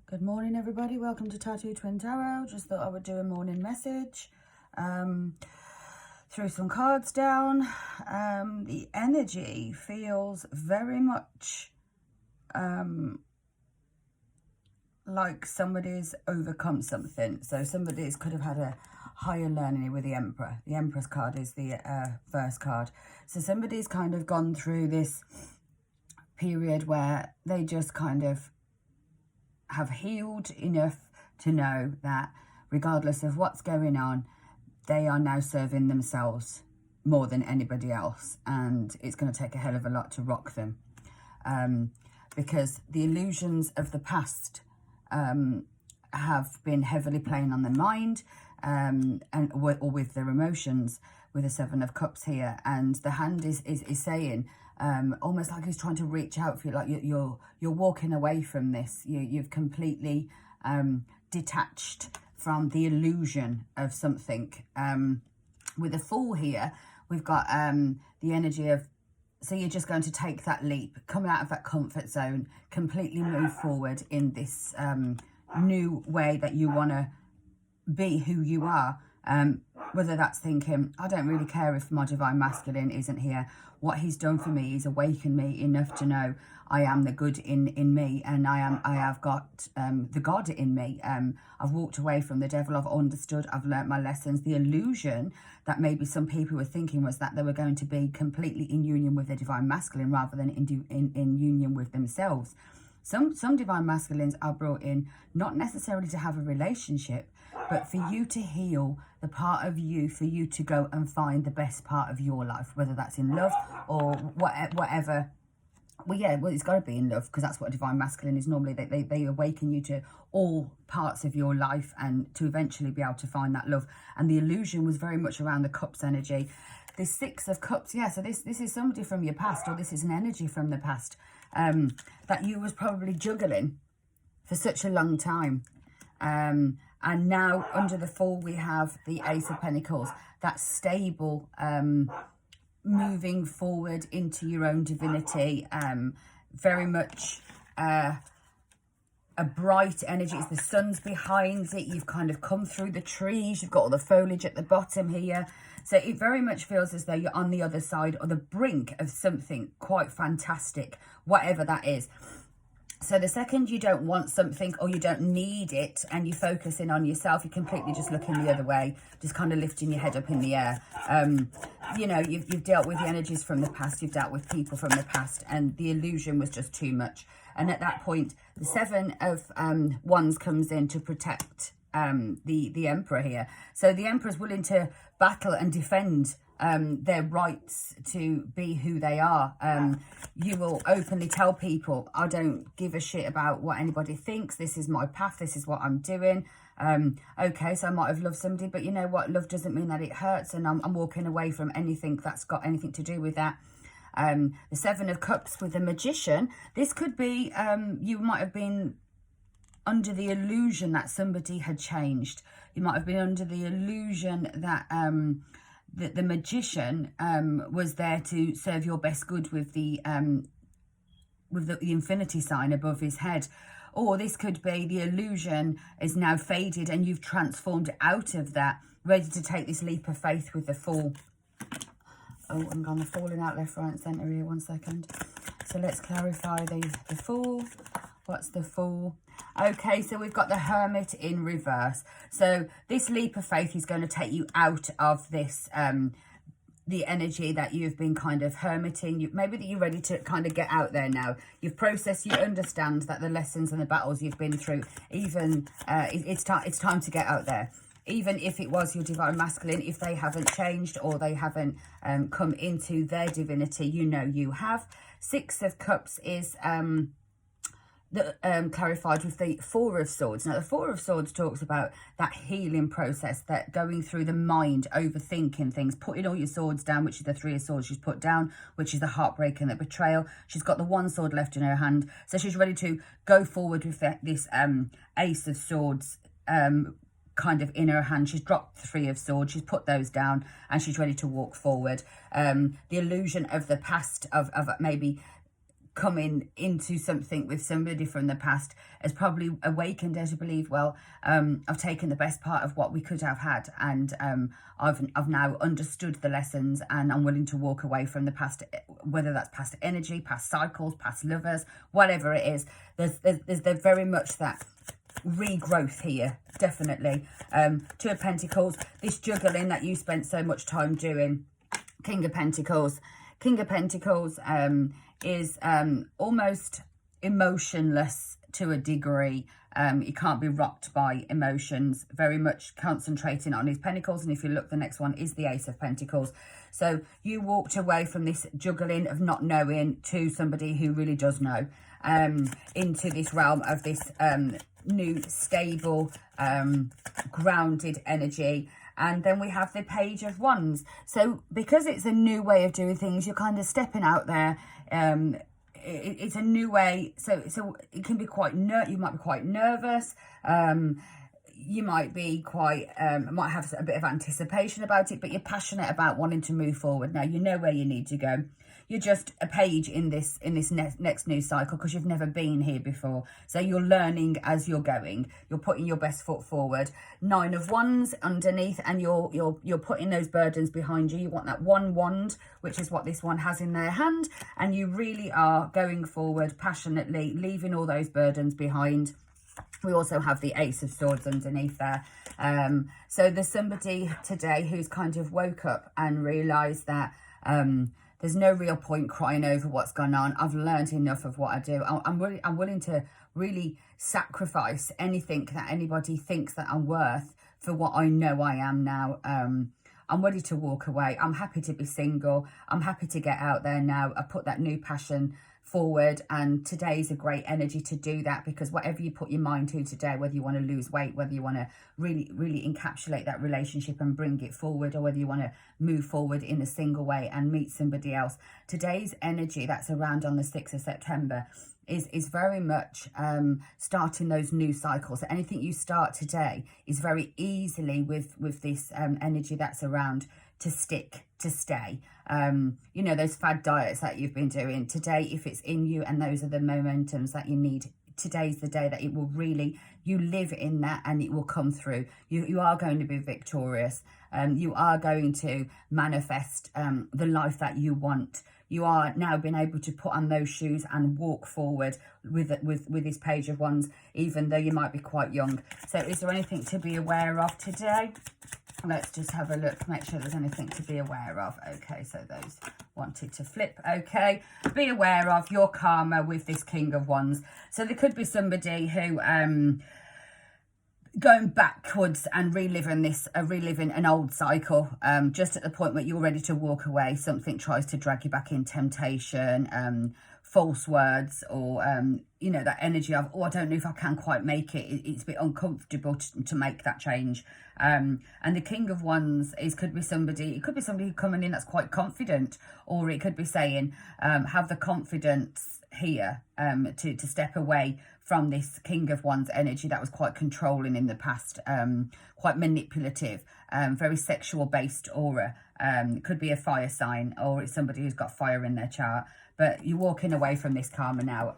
Good morning, everybody. Welcome to Tattoo Twin Tarot. Just thought I would do a morning message. Threw some cards down. The energy feels very much like somebody's overcome something. So somebody's could have had a higher learning with the Emperor. The Empress card is the first card. So somebody's kind of gone through this period where they just kind of have healed enough to know that regardless of what's going on, they are now serving themselves more than anybody else, and it's going to take a hell of a lot to rock them, because the illusions of the past have been heavily playing on their mind, or with their emotions, with the Seven of Cups here. And the hand is saying, almost like he's trying to reach out for you, like you're walking away from this. You've completely detached from the illusion of something. With the Fool here, we've got the energy of, so you're just going to take that leap, come out of that comfort zone, completely move forward in this new way that you want to be who you are. Whether that's thinking, I don't really care if my divine masculine isn't here. What he's done for me is awakened me enough to know I am the good in me, and I have got the God in me. I've walked away from the devil. I've understood. I've learnt my lessons. The illusion that maybe some people were thinking was that they were going to be completely in union with their divine masculine rather than in union with themselves. Some divine masculines are brought in not necessarily to have a relationship, but for you to heal the part of you, for you to go and find the best part of your life, whether that's in love or whatever. Well, yeah, well, it's got to be in love, because that's what a divine masculine is. Normally, they awaken you to all parts of your life and to eventually be able to find that love. And the illusion was very much around the Cups energy. The Six of Cups, yeah, so this is somebody from your past, or this is an energy from the past that you was probably juggling for such a long time. And now under the Fool, we have the Ace of Pentacles, that stable, moving forward into your own divinity, very much a bright energy. It's the sun's behind it. You've kind of come through the trees. You've got all the foliage at the bottom here. So it very much feels as though you're on the other side or the brink of something quite fantastic, whatever that is. So the second you don't want something or you don't need it and you're focusing on yourself, you're completely just looking the other way, just kind of lifting your head up in the air. You know, you've dealt with the energies from the past, you've dealt with people from the past, and the illusion was just too much. And at that point, the Seven of Wands comes in to protect the Emperor here. So the Emperor is willing to battle and defend their rights to be who they are. You will openly tell people, I don't give a shit about what anybody thinks. This is my path. This is what I'm doing. Okay, so I might have loved somebody, but you know what? Love doesn't mean that it hurts, and I'm walking away from anything that's got anything to do with that. The Seven of Cups with the Magician. This could be, you might have been under the illusion that somebody had changed. You might have been under the illusion that the Magician was there to serve your best good with the infinity sign above his head. Or this could be the illusion is now faded and you've transformed out of that, ready to take this leap of faith with the Fool. Oh, I'm kind of falling out left, right and centre here. 1 second. So let's clarify the Fool. What's the Fool? Okay, so we've got the Hermit in reverse. So this leap of faith is going to take you out of this, the energy that you've been kind of hermiting. Maybe that you're ready to kind of get out there now. You've processed, you understand that the lessons and the battles you've been through, even it's time to get out there. Even if it was your divine masculine, if they haven't changed or they haven't come into their divinity, you know you have. Six of Cups is clarified with the Four of Swords. Now, the Four of Swords talks about that healing process, that going through the mind, overthinking things, putting all your swords down, which is the Three of Swords she's put down, which is the heartbreak and the betrayal. She's got the one sword left in her hand, so she's ready to go forward with this Ace of Swords kind of in her hand. She's dropped the Three of Swords, she's put those down, and she's ready to walk forward. The illusion of the past, of maybe coming into something with somebody from the past has probably awakened her to believe, well, I've taken the best part of what we could have had, and I've now understood the lessons, and I'm willing to walk away from the past, whether that's past energy, past cycles, past lovers, whatever it is. There's very much that regrowth here, definitely. Two of Pentacles, this juggling that you spent so much time doing. King of Pentacles. King of Pentacles is almost emotionless to a degree. He can't be rocked by emotions, very much concentrating on his pentacles. And if you look, the next one is the Ace of Pentacles. So you walked away from this juggling of not knowing to somebody who really does know, into this realm of this new, stable, grounded energy. And then we have the Page of Wands. So because it's a new way of doing things, you're kind of stepping out there. It's a new way. So it can be quite, you might be quite nervous. You might be quite, might have a bit of anticipation about it, but you're passionate about wanting to move forward. Now, you know where you need to go. You're just a page in this next news cycle because you've never been here before. So you're learning as you're going. You're putting your best foot forward. 9 of Wands underneath, and you're putting those burdens behind you. You want that one wand, which is what this one has in their hand, and you really are going forward passionately, leaving all those burdens behind. We also have the Ace of Swords underneath there. So there's somebody today who's kind of woke up and realised that there's no real point crying over what's gone on. I've learned enough of what I do. I'm willing to really sacrifice anything that anybody thinks that I'm worth for what I know I am now. I'm ready to walk away. I'm happy to be single. I'm happy to get out there now. I put that new passion forward, and today's a great energy to do that, because whatever you put your mind to today, whether you want to lose weight, whether you want to really encapsulate that relationship and bring it forward, or whether you want to move forward in a single way and meet somebody else, today's energy that's around on the 6th of September is very much starting those new cycles. So anything you start today is very easily with this energy that's around to stick, to stay. You know, those fad diets that you've been doing today, if it's in you and those are the momentums that you need, today's the day that it will really, you live in that and it will come through. You are going to be victorious. You are going to manifest the life that you want. You are now being able to put on those shoes and walk forward with this Page of Wands, even though you might be quite young. So is there anything to be aware of today? Let's just have a look, make sure there's anything to be aware of. Okay, so those wanted to flip. Okay, be aware of your karma with this King of Wands. So there could be somebody who going backwards and reliving an old cycle, just at the point where you're ready to walk away. Something tries to drag you back in, temptation, false words, or you know, that energy of, oh, I don't know if I can quite make it. It's a bit uncomfortable to make that change. And the King of Wands could be somebody coming in that's quite confident, or it could be saying, have the confidence here to step away from this King of Wands energy that was quite controlling in the past, quite manipulative, very sexual based aura. It could be a fire sign, or it's somebody who's got fire in their chart. But you're walking away from this karma now,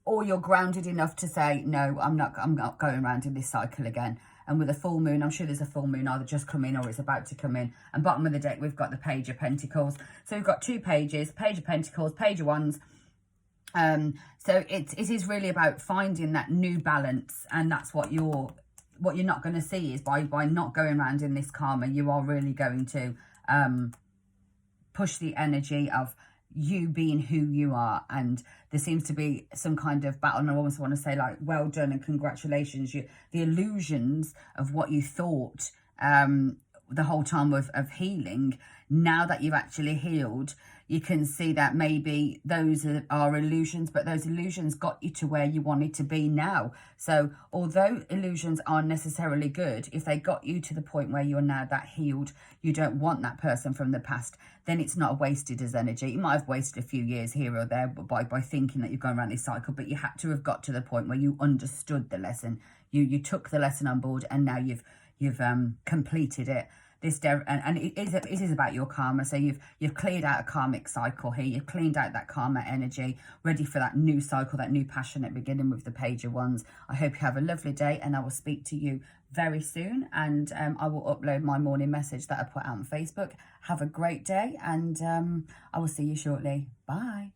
or you're grounded enough to say, no, I'm not going around in this cycle again. And with a full moon, I'm sure there's a full moon either just come in or it's about to come in. And bottom of the deck, we've got the Page of Pentacles. So we've got two pages, Page of Pentacles, Page of Wands. So it is really about finding that new balance, and that's what you're not going to see is by not going around in this karma, you are really going to push the energy of you being who you are. And there seems to be some kind of battle, and I almost want to say, like, well done and congratulations. The illusions of what you thought the whole time of healing, now that you've actually healed, you can see that maybe those are illusions, but those illusions got you to where you wanted to be now. So although illusions aren't necessarily good, if they got you to the point where you're now that healed, you don't want that person from the past, then it's not wasted as energy. You might have wasted a few years here or there by thinking that you're going around this cycle, but you had to have got to the point where you understood the lesson. You took the lesson on board, and now you've completed it. and it is about your karma. So you've cleared out a karmic cycle here. You've cleaned out that karma energy, ready for that new cycle, that new passionate beginning with the Page of Wands. I hope you have a lovely day, and I will speak to you very soon. And I will upload my morning message that I put out on Facebook. Have a great day, and I will see you shortly. Bye.